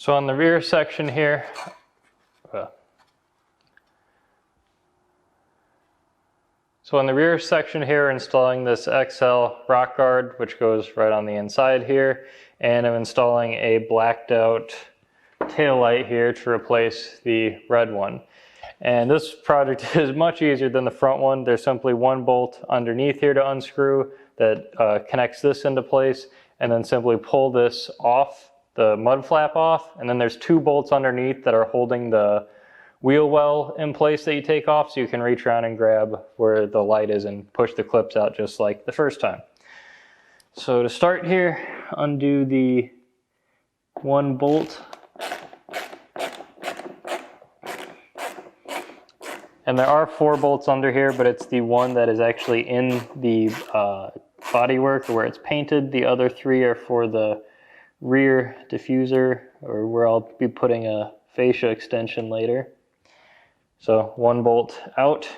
So on the rear section here, we're installing this XL rock guard, which goes right on the inside here, and I'm installing a blacked out tail light here to replace the red one. And this project is much easier than the front one. There's simply one bolt underneath here to unscrew that connects this into place, and then simply pull this off, the mud flap off, and then there's two bolts underneath that are holding the wheel well in place that you take off, so you can reach around and grab where the light is and push the clips out just like the first time. So to start here, undo the one bolt. And there are 4 bolts under here, but it's the one that is actually in the bodywork where it's painted. The other 3 are for the rear diffuser, or where I'll be putting a fascia extension later. So 1 bolt out.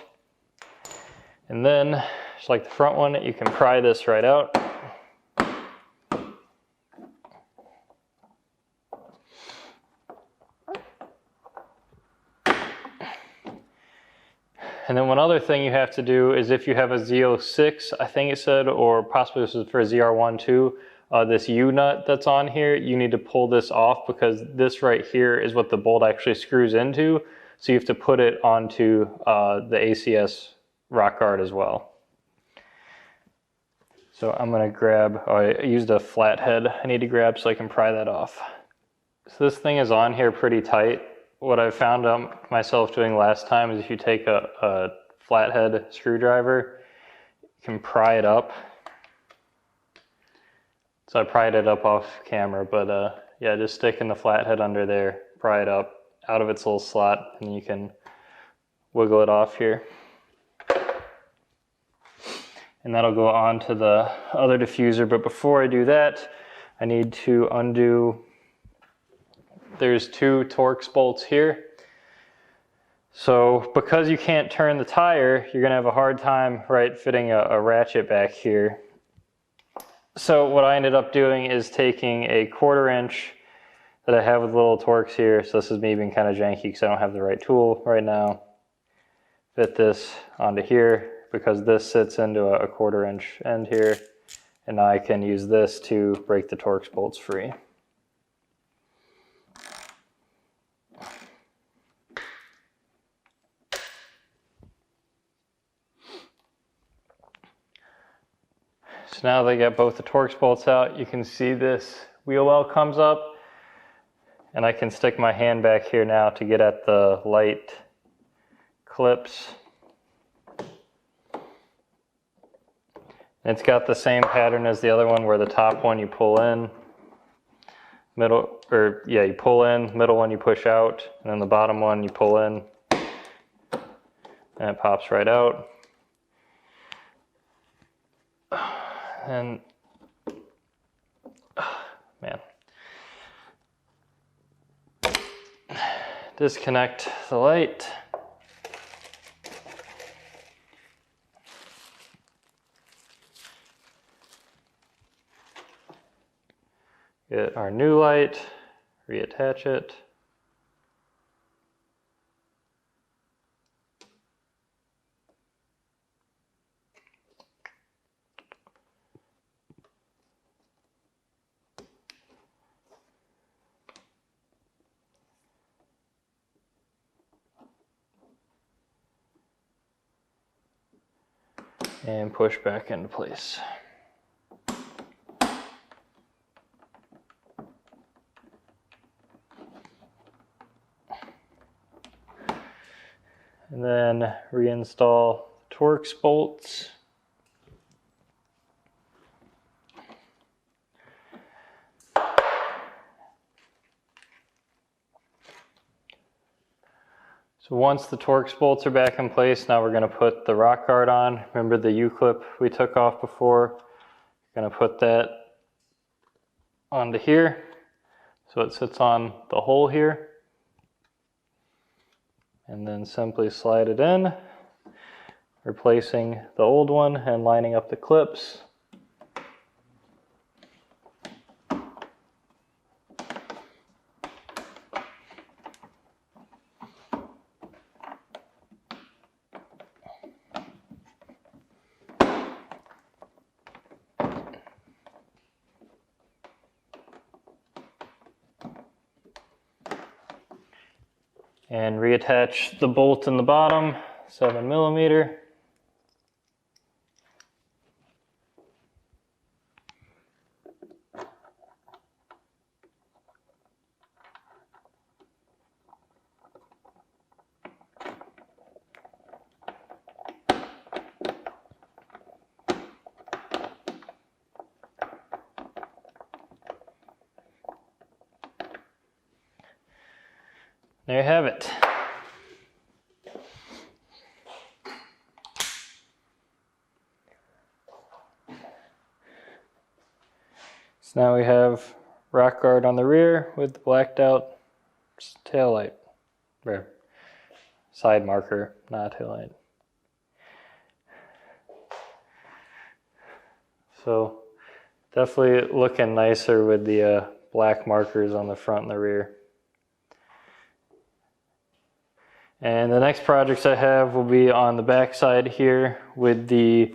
And then, just like the front one, you can pry this right out. And then one other thing you have to do is, if you have a Z06, I think it said, or possibly this is for a ZR1 too, this U-nut that's on here, you need to pull this off, because this right here is what the bolt actually screws into. So you have to put it onto the ACS rock guard as well. So I'm going to grab, I used a flathead I need to grab so I can pry that off. So this thing is on here pretty tight. What I found myself doing last time is, if you take a flathead screwdriver, you can pry it up. So I pried it up off camera, but yeah, just sticking the flathead under there, pry it up out of its little slot, and you can wiggle it off here. And that'll go on to the other diffuser. But before I do that, I need to undo. There's 2 Torx bolts here. So because you can't turn the tire, you're gonna have a hard time, right, fitting a ratchet back here. So what I ended up doing is taking a 1/4 inch that I have with little Torx here. So this is me being kind of janky because I don't have the right tool right now. Fit this onto here, because this sits into a 1/4 inch end here. And now I can use this to break the Torx bolts free. So now that I got both the Torx bolts out, you can see this wheel well comes up, and I can stick my hand back here now to get at the light clips. And it's got the same pattern as the other one, where the top one you pull in, you pull in, middle one you push out, and then the bottom one you pull in, and it pops right out. And man, disconnect the light. Get our new light, reattach it. And push back into place. And then reinstall Torx bolts. So once the Torx bolts are back in place, now we're going to put the rock guard on. Remember the U-clip we took off before? Going to put that onto here, so it sits on the hole here. And then simply slide it in, replacing the old one and lining up the clips. and reattach the bolt in the bottom, 7mm. There you have it. So now we have rock guard on the rear with the blacked out tail light, or side marker, not tail light. So definitely looking nicer with the black markers on the front and the rear. And the next projects I have will be on the back side here with the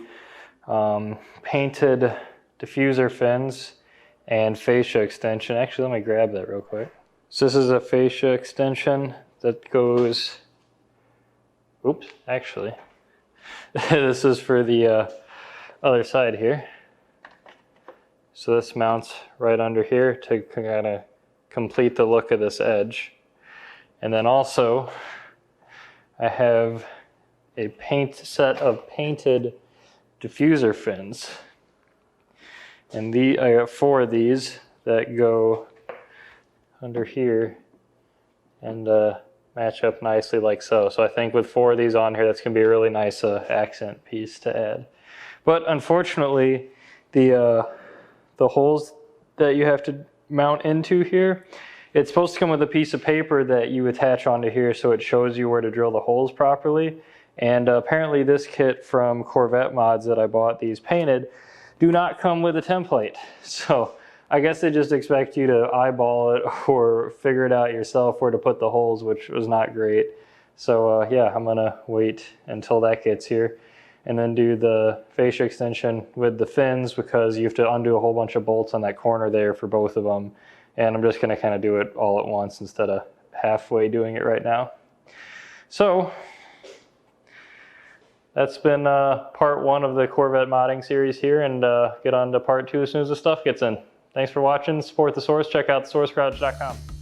painted diffuser fins and fascia extension. Actually, let me grab that real quick. So this is a fascia extension that goes, oops, actually, this is for the other side here. So this mounts right under here to kind of complete the look of this edge. And then also, I have a set of painted diffuser fins. And I got 4 of these that go under here and match up nicely like so. So I think with 4 of these on here, that's going to be a really nice accent piece to add. But unfortunately, the holes that you have to mount into here, it's supposed to come with a piece of paper that you attach onto here so it shows you where to drill the holes properly. And apparently this kit from Corvette mods that I bought these painted do not come with a template. So I guess they just expect you to eyeball it or figure it out yourself where to put the holes, which was not great. So yeah, I'm gonna wait until that gets here and then do the fascia extension with the fins, because you have to undo a whole bunch of bolts on that corner there for both of them. And I'm just gonna kind of do it all at once instead of halfway doing it right now. So that's been part 1 of the Corvette modding series here, and get on to part 2 as soon as the stuff gets in. Thanks for watching. Support the source. Check out thesourcegarage.com.